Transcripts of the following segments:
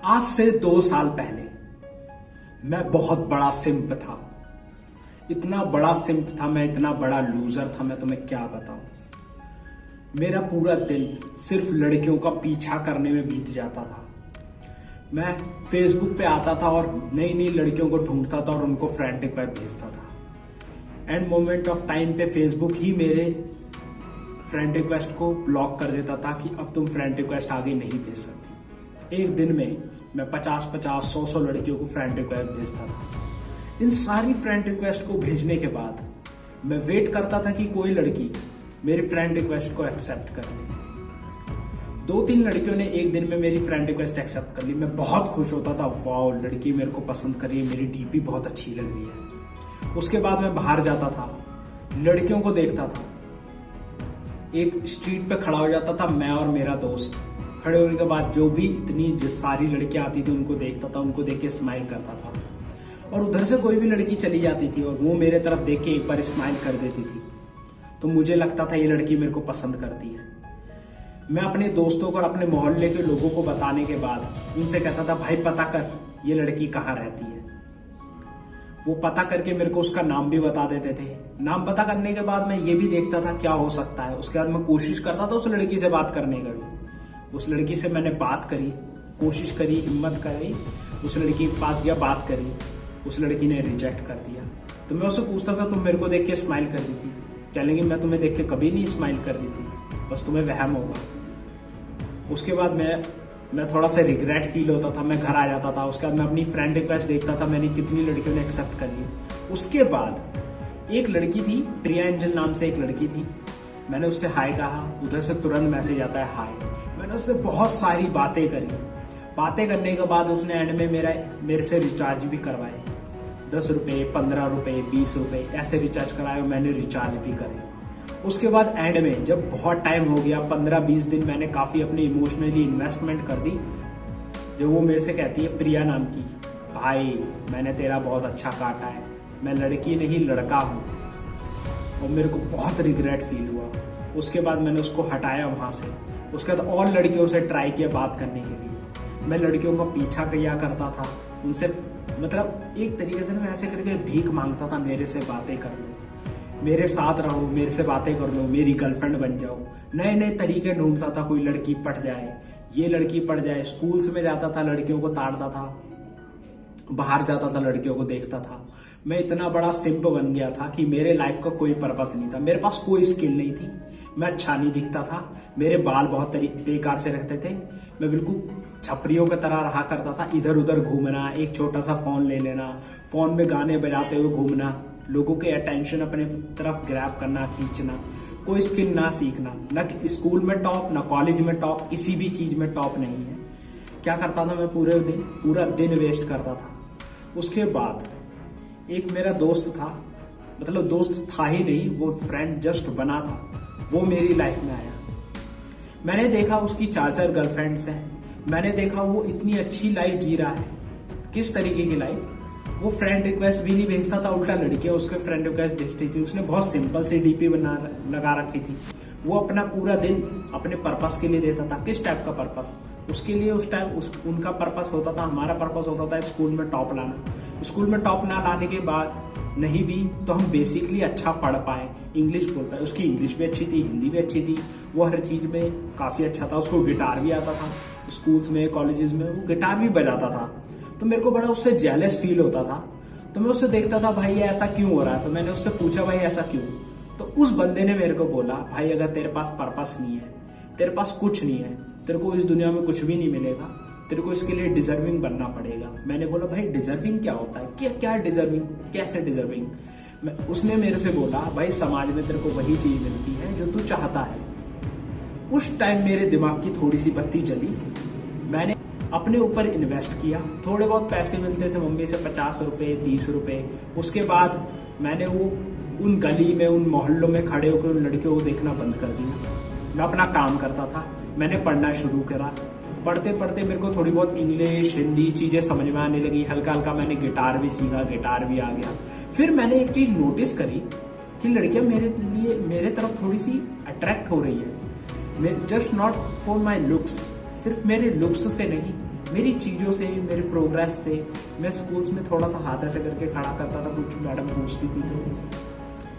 आज से 2 साल पहले मैं बहुत बड़ा सिंप था। इतना बड़ा सिंप था मैं, इतना बड़ा लूजर था मैं, तुम्हें क्या बताऊं। मेरा पूरा दिन सिर्फ लड़कियों का पीछा करने में बीत जाता था। मैं फेसबुक पे आता था और नई नई लड़कियों को ढूंढता था और उनको फ्रेंड रिक्वेस्ट भेजता था। एंड मोमेंट ऑफ टाइम पे फेसबुक ही मेरे फ्रेंड रिक्वेस्ट को ब्लॉक कर देता था कि अब तुम फ्रेंड रिक्वेस्ट आगे नहीं भेज सकती। एक दिन में मैं 50-50, 100-100 लड़कियों को फ्रेंड रिक्वेस्ट भेजता था। इन सारी फ्रेंड रिक्वेस्ट को भेजने के बाद मैं वेट करता था कि कोई लड़की मेरी फ्रेंड रिक्वेस्ट को एक्सेप्ट कर ले। 2-3 लड़कियों ने एक दिन में मेरी फ्रेंड रिक्वेस्ट एक्सेप्ट कर ली। मैं बहुत खुश होता था, वाओ लड़की मेरे को पसंद कर रही है, मेरी डीपी बहुत अच्छी लग रही है। उसके बाद मैं बाहर जाता था, लड़कियों को देखता था, एक स्ट्रीट पे खड़ा हो जाता था मैं और मेरा दोस्त। खड़े होने के बाद जो भी इतनी सारी लड़कियां आती थी उनको देखता था, उनको देख के स्माइल करता था। और उधर से कोई भी लड़की चली जाती थी और वो मेरे तरफ देख के एक बार स्माइल कर देती थी तो मुझे लगता था ये लड़की मेरे को पसंद करती है। मैं अपने दोस्तों को और अपने मोहल्ले के लोगों को बताने के बाद उनसे कहता था, भाई पता कर ये लड़की कहाँ रहती है। वो पता करके मेरे को उसका नाम भी बता देते थे। नाम पता करने के बाद मैं ये भी देखता था क्या हो सकता है। उसके बाद मैं कोशिश करता था उस लड़की से बात करने का भी। उस लड़की से मैंने बात करी, कोशिश करी, हिम्मत करी, उस लड़की के पास गया, बात करी। उस लड़की ने रिजेक्ट कर दिया। तो मैं उससे पूछता था, तुम मेरे को देख के स्माइल कर दी थी? चलेंगे, मैं तुम्हें देख के कभी नहीं स्माइल कर दी थी, बस तुम्हें वहम होगा। उसके बाद मैं थोड़ा सा रिग्रेट फील होता था। मैं घर आ जाता था, उसके बाद मैं अपनी फ्रेंड रिक्वेस्ट देखता था मैंने कितनी लड़कियों ने एक्सेप्ट कर ली। उसके बाद एक लड़की थी, प्रिया एंजल नाम से एक लड़की थी। मैंने उससे हाय कहा, उधर से तुरंत मैसेज आता है हाय। मैंने उससे बहुत सारी बातें करी। बातें करने के बाद उसने एंड में मेरे से रिचार्ज भी करवाए। 10 रुपये, 15 रुपये, 20 रुपये ऐसे रिचार्ज कराए और मैंने रिचार्ज भी करे। उसके बाद एंड में जब बहुत टाइम हो गया, 15-20 दिन, मैंने काफ़ी अपनी इमोशनली इन्वेस्टमेंट कर दी। जब वो मेरे से कहती है, प्रिया नाम की, भाई मैंने तेरा बहुत अच्छा काटा है, मैं लड़की नहीं लड़का हूँ। और मेरे को बहुत रिग्रेट फील हुआ। उसके बाद मैंने उसको हटाया वहाँ से। उसके बाद और लड़कियों से ट्राई किया बात करने के लिए। मैं लड़कियों का पीछा किया करता था, उनसे मतलब एक तरीके से मैं ऐसे करके भीख मांगता था, मेरे से बातें कर लो, मेरे साथ रहो, मेरे से बातें कर लो, मेरी गर्लफ्रेंड बन जाओ। नए नए तरीके ढूंढता था, कोई लड़की पट जाए, ये लड़की पट जाए। स्कूल्स में जाता था, लड़कियों को ताड़ता था, बाहर जाता था, लड़कियों को देखता था। मैं इतना बड़ा सिंप बन गया था कि मेरे लाइफ का कोई पर्पस नहीं था, मेरे पास कोई स्किल नहीं थी, मैं अच्छा नहीं दिखता था, मेरे बाल बहुत बेकार से रखते थे, मैं बिल्कुल छपरियों की तरह रहा करता था। इधर उधर घूमना, एक छोटा सा फोन ले लेना, फोन में गाने बजाते हुए घूमना, लोगों के अटेंशन अपने तरफ ग्रैब करना, खींचना, कोई स्किल ना सीखना, न स्कूल में टॉप, न कॉलेज में टॉप, किसी भी चीज में टॉप नहीं है। क्या करता था मैं, पूरा दिन वेस्ट करता था। उसके बाद एक मेरा दोस्त था, मतलब दोस्त था ही नहीं, वो फ्रेंड जस्ट बना था, वो मेरी लाइफ में आया। मैंने देखा उसकी 4 गर्लफ्रेंड्स हैं। मैंने देखा वो इतनी अच्छी लाइफ जी रहा है। किस तरीके की लाइफ, वो फ्रेंड रिक्वेस्ट भी नहीं भेजता था, उल्टा लड़कियां उसके फ्रेंड रिक्वेस्ट भेजती थी। उसने बहुत सिंपल सी डीपी लगा रखी थी। वो अपना पूरा दिन अपने पर्पस के लिए देता था। किस टाइप का पर्पस? उसके लिए उस टाइम उनका पर्पस होता था, हमारा पर्पस होता था स्कूल में टॉप लाना। स्कूल में टॉप ना लाने के बाद नहीं भी तो हम बेसिकली अच्छा पढ़ पाए, इंग्लिश बोल पाए। उसकी इंग्लिश भी अच्छी थी, हिंदी भी अच्छी थी, वो हर चीज में काफी अच्छा था। उसको गिटार भी आता था, स्कूल्स में कॉलेजेस में वो गिटार भी बजाता था। तो मेरे को बड़ा उससे जेलस फील होता था। तो मैं उससे देखता था, भाई ये ऐसा क्यों हो रहा है? तो मैंने उससे पूछा, भाई ऐसा क्यों? तो उस बंदे ने मेरे को बोला, भाई अगर तेरे पास पर्पस नहीं है, तेरे पास कुछ नहीं है, तेरे को इस दुनिया में कुछ भी नहीं मिलेगा, तेरे को इसके लिए डिजर्विंग बनना पड़ेगा। मैंने बोला, भाई डिजर्विंग क्या होता है? क्या डिजर्विंग, कैसे डिजर्विंग? उसने मेरे से बोला, भाई समाज में तेरे को वही चीज मिलती है जो तू चाहता है। उस टाइम मेरे दिमाग की थोड़ी सी बत्ती जली। मैंने अपने ऊपर इन्वेस्ट किया। थोड़े बहुत पैसे मिलते थे मम्मी से, 50 रुपये, 30 रुपये। उसके बाद मैंने वो उन गली में, उन मोहल्लों में खड़े होकर उन लड़कियों को देखना बंद कर दिया। मैं अपना काम करता था, मैंने पढ़ना शुरू करा। पढ़ते पढ़ते मेरे को थोड़ी बहुत इंग्लिश, हिंदी चीज़ें समझ में आने लगी। हल्का हल्का मैंने गिटार भी सीखा, गिटार भी आ गया। फिर मैंने एक चीज़ नोटिस करी कि लड़कियां मेरे तरफ थोड़ी सी अट्रैक्ट हो रही है। Just not for my looks, सिर्फ मेरे लुक्स से नहीं, मेरी चीज़ों से, मेरे प्रोग्रेस से। मैं स्कूल्स में थोड़ा सा हाथ ऐसे करके खड़ा करता था, कुछ मैडम पूछती थी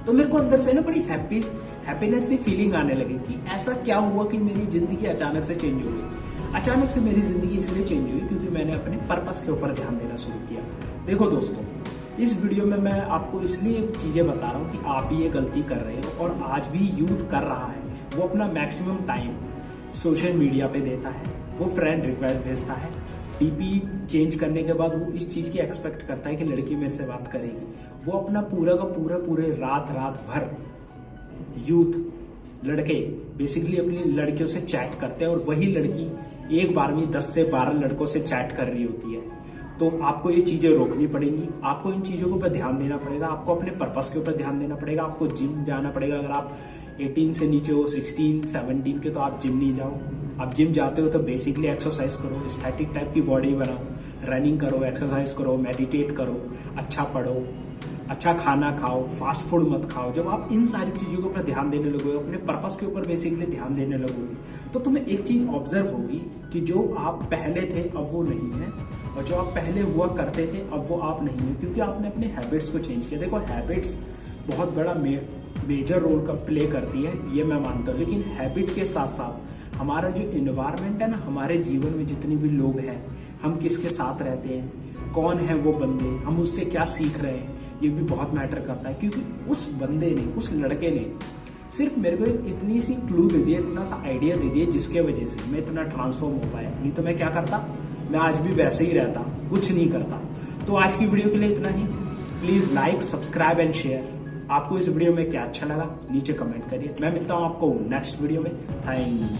तो मेरे को अंदर से ना बड़ी हैप्पीनेस सी फीलिंग आने लगी कि ऐसा क्या हुआ कि मेरी जिंदगी अचानक से चेंज हो गई। अचानक से मेरी जिंदगी इसलिए चेंज हुई क्योंकि मैंने अपने पर्पस के ऊपर ध्यान देना शुरू किया। देखो दोस्तों, इस वीडियो में मैं आपको इसलिए चीजें बता रहा हूँ कि आप ये गलती कर रहे हो और आज भी यूथ कर रहा है। वो अपना मैक्सिमम टाइम सोशल मीडिया पे देता है, वो फ्रेंड रिक्वेस्ट भेजता है, डीपी चेंज करने के बाद वो इस चीज की एक्सपेक्ट करता है कि लड़की मेरे से बात करेगी। वो अपना पूरा का पूरे रात भर यूथ लड़के बेसिकली अपनी लड़कियों से चैट करते हैं और वही लड़की एक बार में 10 से 12 लड़कों से चैट कर रही होती है। तो आपको ये चीजें रोकनी पड़ेंगी, आपको इन चीजों के ऊपर ध्यान देना पड़ेगा, आपको अपने पर्पस के ऊपर ध्यान देना पड़ेगा, आपको जिम जाना पड़ेगा। अगर आप 18 से नीचे हो, 16, 17 के, तो आप जिम नहीं जाओ। आप जिम जाते हो तो बेसिकली एक्सरसाइज करो, एस्थेटिक टाइप की बॉडी बनाओ, रनिंग करो, एक्सरसाइज करो, मेडिटेट करो, अच्छा पढ़ो, अच्छा खाना खाओ, फास्ट फूड मत खाओ। जब आप इन सारी चीज़ों के ऊपर ध्यान देने लगोगे, अपने पर्पस के ऊपर बेसिकली ध्यान देने लगोगे, तो तुम्हें एक चीज़ ऑब्जर्व होगी कि जो आप पहले थे अब वो नहीं है, और जो आप पहले हुआ करते थे अब वो आप नहीं है, क्योंकि आपने अपने हैबिट्स को चेंज किया। देखो, हैबिट्स बहुत बड़ा मेजर रोल का प्ले करती है, ये मैं मानता हूँ। लेकिन हैबिट के साथ साथ हमारा जो इन्वायरमेंट है ना, हमारे जीवन में जितने भी लोग हैं, हम किसके साथ रहते हैं, कौन है वो बंदे, हम उससे क्या सीख रहे हैं, ये भी बहुत मैटर करता है। क्योंकि उस बंदे ने, उस लड़के ने सिर्फ मेरे को इतनी सी क्लू दे दिया, इतना सा आइडिया दे दिया, जिसके वजह से मैं इतना ट्रांसफॉर्म हो पाया। नहीं तो मैं क्या करता, मैं आज भी वैसे ही रहता, कुछ नहीं करता। तो आज की वीडियो के लिए इतना ही। Please like, subscribe and share. आपको इस वीडियो में क्या अच्छा लगा नीचे कमेंट करिए। मैं मिलता हूँ आपको नेक्स्ट वीडियो में। Thank you.